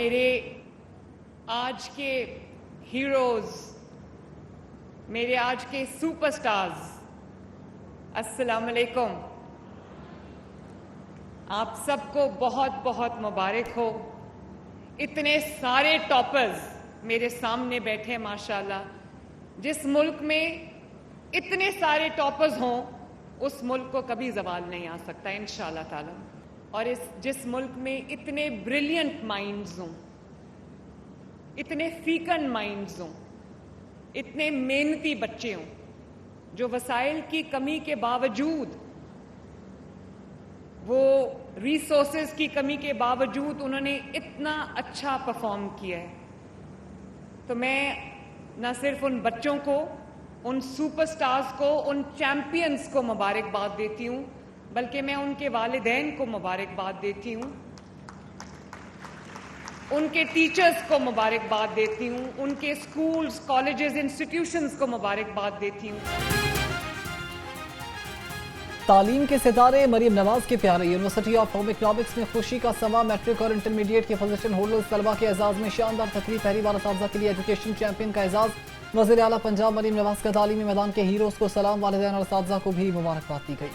मेरे आज के हीरोज, मेरे आज के सुपरस्टार्स, अस्सलाम वालेकुम। आप सबको बहुत बहुत मुबारक हो। इतने सारे टॉपर्स मेरे सामने बैठे माशाल्लाह। जिस मुल्क में इतने सारे टॉपर्स हों उस मुल्क को कभी ज़वाल नहीं आ सकता इंशाअल्लाह ताला। और जिस मुल्क में इतने ब्रिलियंट माइंड्स हों, इतने फीकन माइंड्स हों, इतने मेहनती बच्चे हों, जो वसाइल की कमी के बावजूद, वो रिसोर्सेज की कमी के बावजूद उन्होंने इतना अच्छा परफॉर्म किया है, तो मैं न सिर्फ उन बच्चों को, उन सुपरस्टार्स को, उन चैंपियंस को मुबारकबाद देती हूँ, बल्कि मैं उनके वालिदैन को मुबारकबाद देती हूँ, उनके टीचर्स को मुबारकबाद देती हूँ, उनके स्कूल्स, कॉलेजेस, इंस्टीट्यूशंस को मुबारकबाद देती हूँ। तालीम के सितारे मरीम नवाज के प्यारे। यूनिवर्सिटी ऑफ होम इकनॉमिक्स में खुशी का समा। मैट्रिक और इंटरमीडिएट के पोजीशन होल्डर्स तलबा के एजाज में शानदार तकरीब। पहली बार असातिज़ा के लिए एजुकेशन चैंपियन का एजाज। वज़ीर आला पंजाब मरीम नवाज का तालीमी मैदान के हीरोज को सलाम। वालिदैन और असातिज़ा को भी मुबारकबाद दी गई।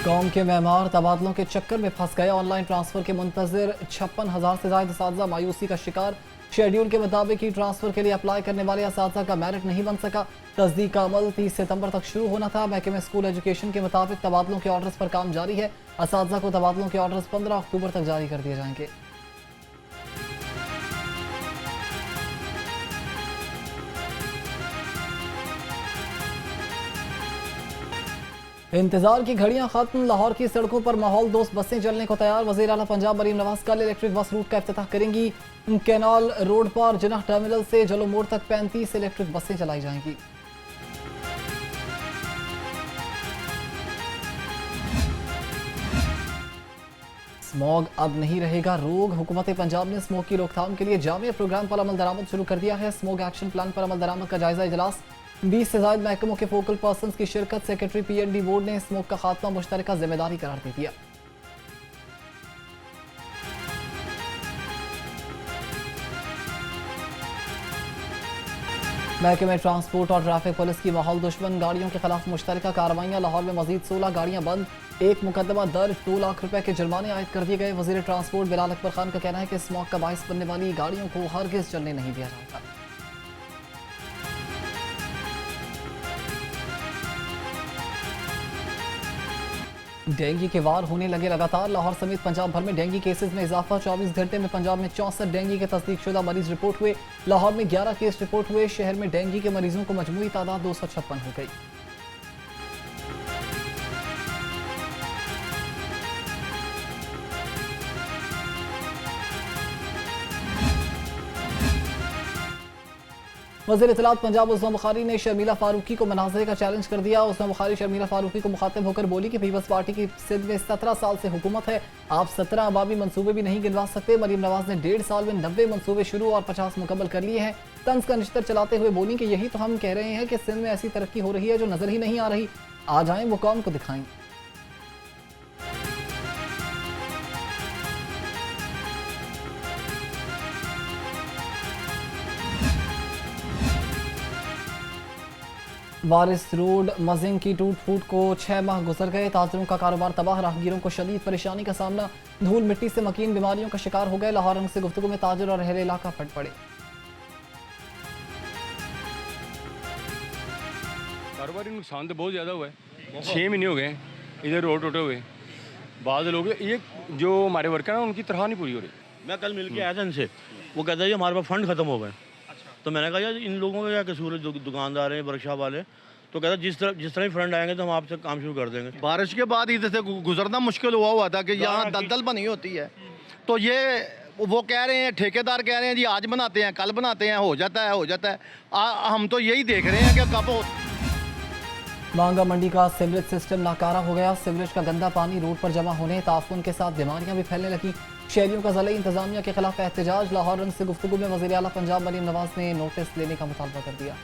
कौम के मेहमान तबादलों के चक्कर में फंस गए। ऑनलाइन ट्रांसफर के मुंतजर 56,000 से ज्यादा असातिज़ा मायूसी का शिकार। शेड्यूल के मुताबिक ही ट्रांसफर के लिए अप्लाई करने वाले असातिज़ा का मेरिट नहीं बन सका। तस्दीक का अमल 30 सितंबर तक शुरू होना था। महकमे स्कूल एजुकेशन के मुताबिक तबादलों के ऑर्डर्स पर काम जारी है। असातिज़ा को तबादलों के ऑर्डर्स 15 अक्टूबर तक जारी कर दिए जाएंगे। इंतजार की घड़ियां खत्म। लाहौर की सड़कों पर माहौल दोस्त बसें चलने को तैयार। वज़ीर आला पंजाब मरीम नवाज कल इलेक्ट्रिक बस रूट का इफ्तिताह करेंगी। कैनाल रोड पर जिन्ना टर्मिनल से जलो मोड़ तक 35 इलेक्ट्रिक बसें चलाई जाएंगी। स्मॉग अब नहीं रहेगा रोग। हुकूमत पंजाब ने स्मॉग की रोकथाम के लिए जामिया प्रोग्राम पर अमल दरामद शुरू कर दिया है। स्मॉग एक्शन प्लान पर अमल दरामद का जायजा इजलास। 20 से ज्यादा महकमों के फोकल पर्संस की शिरकत। सेक्रेटरी PND बोर्ड ने स्मोक का खात्मा मुश्तरका जिम्मेदारी करार दे दिया। महकमे ट्रांसपोर्ट और ट्रैफिक पुलिस की माहौल दुश्मन गाड़ियों के खिलाफ मुश्तरका कार्रवाइयां। लाहौर में मजीद 16 गाड़ियां बंद। एक मुकदमा दर्ज। 2 लाख रुपए के जुर्माने आयद कर दिए गए। वजीर ट्रांसपोर्ट बिलाल अकबर खान का कहना है कि स्मोक का बाइस बनने वाली गाड़ियों को हरगिज चलने नहीं दिया जाएगा। डेंगू के वार होने लगे लगातार। लाहौर समेत पंजाब भर में डेंगू केसेस में इजाफा। 24 घंटे में पंजाब में 64 डेंगू के तस्दीक शुदा मरीज रिपोर्ट हुए। लाहौर में 11 केस रिपोर्ट हुए। शहर में डेंगू के मरीजों को मजमूई तादाद 256 हो गई। वज़ीर इत्तलात पंजाब उस्मा बुखारी ने शर्मिला फारूकी को मनाज़रे का चैलेंज कर दिया। उस्मा बुखारी शर्मिला फारूकी को मुखातिब होकर बोली कि पीपल्स पार्टी की सिंध में 17 साल से हुकूमत है, आप 17 अवामी मनसूबे भी नहीं गिनवा सकते। मरीम नवाज ने 1.5 साल में 90 मनसूबे शुरू और 50 मुकम्मल कर लिए हैं। तंज का निश्तर चलाते हुए बोली कि यही तो हम कह रहे हैं कि सिंध में ऐसी तरक्की हो रही है जो नजर ही नहीं आ रही। आ जाएं वो कौम को दिखाएं। वारिस रोड मजिंग की टूट फूट को 6 माह गुजर गए। ताजरों का कारोबार तबाह। राहगीरों को शदीद परेशानी का सामना। धूल मिट्टी से मकीन बीमारियों का शिकार हो गए। लाहौर रंग से गुफ्तगू में ताजर और अहले इलाका फट पड़े। कारोबारी नुकसान तो बहुत ज़्यादा हुआ है। 6 महीने हो गए इधर रोड टूटे हुए। बाद लोग ये जो हमारे वर्कर हैं उनकी तनख्वाह नहीं पूरी हो रही। मैं कल मिल के आया था इनसे, वो कहता है ये हमारे पास फंड खत्म हो गए। तो मैंने कहा यार इन लोगों का क्या कसूर है, दुकानदार हैं, वर्कशॉप वाले। तो कहता जिस तरह ही फंड आएंगे तो हम आपसे काम शुरू कर देंगे। बारिश के बाद इधर से गुजरना मुश्किल हुआ था कि यहाँ दलदल बनी होती है। तो ये वो कह रहे हैं, ठेकेदार कह रहे हैं जी आज बनाते हैं, कल बनाते हैं, हो जाता है। हम तो यही देख रहे हैं कि कब हो। मांगा मंडी का सीवरेज सिस्टम नाकारा हो गया। सीवरेज का गंदा पानी रोड पर जमा होने, ताफून के साथ बीमारियां भी फैलने लगी। शहरियों का ज़िला इंतजामिया के खिलाफ एहतजाज। लाहौर रंग से गुफ्तगू में वज़ीर आला पंजाब मरीम नवाज ने नोटिस लेने का मुतालबा कर दिया।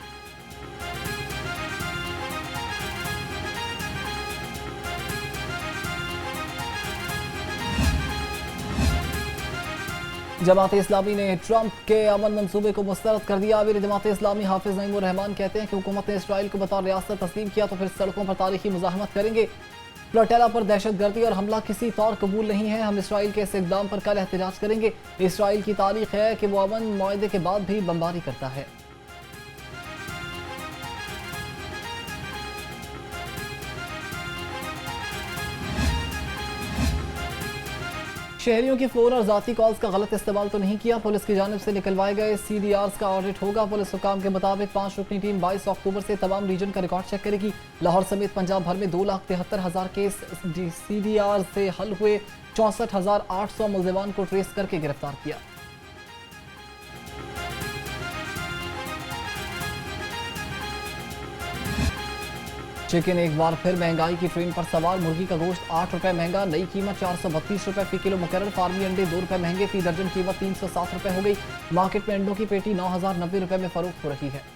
जमात इस्लामी ने ट्रंप के अमन मंसूबे को मुस्तरद कर दिया। अमीर जमात इस्लामी हाफिज नईमुर रहमान कहते हैं कि हुकूमत ने इसराइल को बतौर रियासत तस्लीम किया तो फिर सड़कों पर तारीखी मुजाहमत करेंगे। प्लोटेला पर दहशतगर्दी और हमला किसी तौर कबूल नहीं है। हम इसराइल के इस इक़दाम पर कल एहतजाज करेंगे। इसराइल की तारीख है कि वो अमन मुआहदे के बाद भी बमबारी करता है। शहरियों की फ़ोन और ज़ाती कॉल्स का गलत इस्तेमाल तो नहीं किया। पुलिस की जानिब से निकलवाए गए CDRs का ऑडिट होगा। पुलिस हुकाम के मुताबिक 5 रुकनी टीम 22 अक्टूबर से तमाम रीजन का रिकॉर्ड चेक करेगी। लाहौर समेत पंजाब भर में 2,73,000 केस CDR से हल हुए। 64,800 मुलज़िमान को ट्रेस करके गिरफ्तार किया। चिकन एक बार फिर महंगाई की ट्रेन पर सवार। मुर्गी का गोश्त 8 रुपए महंगा, नई कीमत 432 रुपए फी किलो मुकर्रर। फार्मी अंडे 2 रुपए महंगे, फी दर्जन कीमत 307 रुपए हो गई। मार्केट में अंडों की पेटी 9,090 रुपए में फरोख्त हो रही है।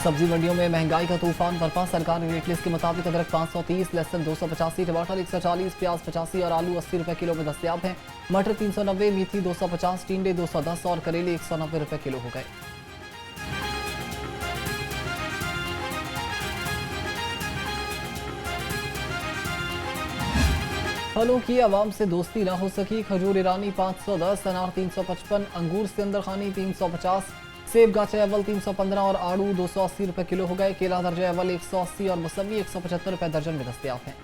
सब्जी मंडियों में महंगाई का तूफान बरपा। सरकारी रेट लिस्ट के मुताबिक अदरक 530, लहसुन 285, टमाटर 140, प्याज 85 और आलू 80 रुपए किलो में दस्तयाब हैं। मटर 390, मेथी 250, टिंडे 210 और करेले 190 रुपए किलो हो गए। फलों की आवाम से दोस्ती ना हो सकी। खजूर ईरानी 510, अनार 355, अंगूर सिकंदर खानी 350, सेब गाचा अव्वल 315 और आड़ू 280 रुपए किलो हो गए। केला दर्जा अव्वल 180 और मौसमी 175 रुपए दर्जन में दस्तयाब हैं।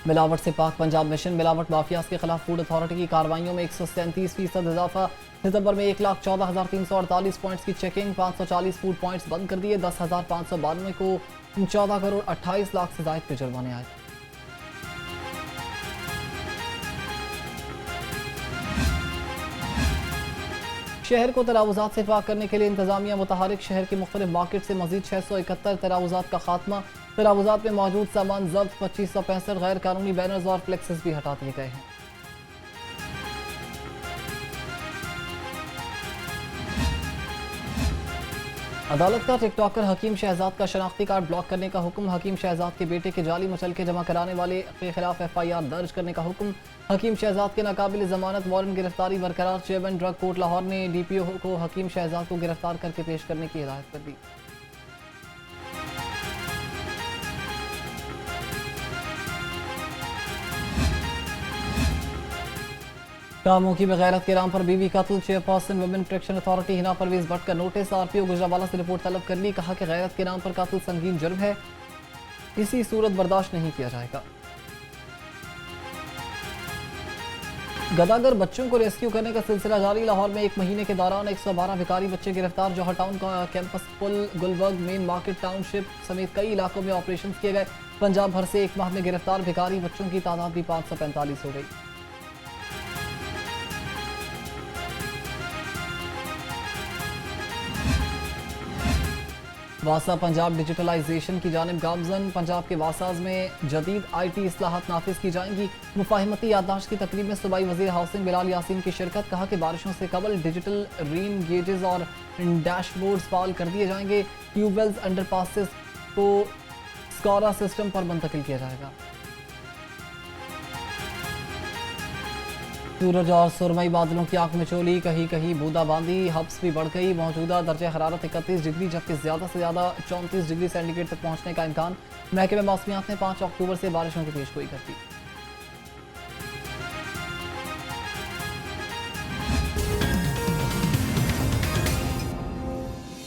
मिलावट से पाक पंजाब मिशन। मिलावट माफियाज के खिलाफ फूड अथॉरिटी की कार्रवाइयों में 137% इजाफा। सितंबर में 1,14,348 पॉइंट्स की चेकिंग। 540 फूड पॉइंट्स बंद कर दिए। 10,592 को 14 करोड़ 28 लाख से जायद के जुर्माने आए। शहर को तरावुजात से पाक करने के लिए इंतजामिया मुतहरिक। शहर की मुख्तलिफ मार्केट से मजीद 671 तरावुजात का खात्मा। तरावुजात में मौजूद सामान जब्त। 2565 गैर कानूनी बैनर्स और फ्लेक्सेस भी हटा दिए गए हैं। अदालत का टिकटॉकर हकीम शहजाद का शनाख्ती कार्ड ब्लॉक करने का हुक्म। हकीम शहजाद के बेटे के जाली मुचलके जमा कराने वाले के खिलाफ FIR दर्ज करने का हुक्म। हकीम शहजाद के नाकाबिल जमानत वारंट गिरफ्तारी बरकरार। चेयरमैन ड्रग कोर्ट लाहौर ने DPO को हकीम शहजाद को गिरफ्तार करके पेश करने की हिदायत कर दी। कामों की बगैरत के नाम पर बीवी कत्ल। Chairperson women protection authority Hina Parvez Bhatt का नोटिस। RPO गुजरावाला से रिपोर्ट तलब कर ली। कहा कि गैरत के नाम पर कत्ल संगीन जुर्म है, किसी सूरत बर्दाश्त नहीं किया जाएगा। गदागर बच्चों को रेस्क्यू करने का सिलसिला जारी। लाहौर में 1 महीने के दौरान 112 भिखारी बच्चे गिरफ्तार। जौहर टाउन का कैंपस पुल, गुलबर्ग, मेन मार्केट टाउनशिप समेत कई इलाकों में ऑपरेशन किए गए। पंजाब भर से 1 माह में गिरफ्तार भिखारी बच्चों की तादाद भी 545 हो गई। वासा पंजाब डिजिटलाइजेशन की जानिब गामजन। पंजाब के वासाज में जदीद IT इस्लाहात नाफिज की जाएंगी। मुफाहिमती याददाश्त की तकरीब में सूबाई वज़ीर हाउसिंग बिलाल यासीन की शिरकत। कहा कि बारिशों से कबल डिजिटल रेन गेजेस और डैशबोर्ड्स फाल कर दिए जाएंगे। ट्यूबवेल्स, अंडरपासेस को स्कॉरा सिस्टम पर मुंतकिल किया जाएगा। सूरज और सुरमई बादलों की आंख में चोली। कहीं कहीं बूंदाबांदी। हब्स भी बढ़ गई। मौजूदा दर्जा हरारत 31 डिग्री जबकि ज़्यादा से ज़्यादा 34 डिग्री सेंटीग्रेड तक पहुंचने का इम्कान। महकमे मौसमियात ने 5 अक्टूबर से बारिशों की पेशगोई कर दी।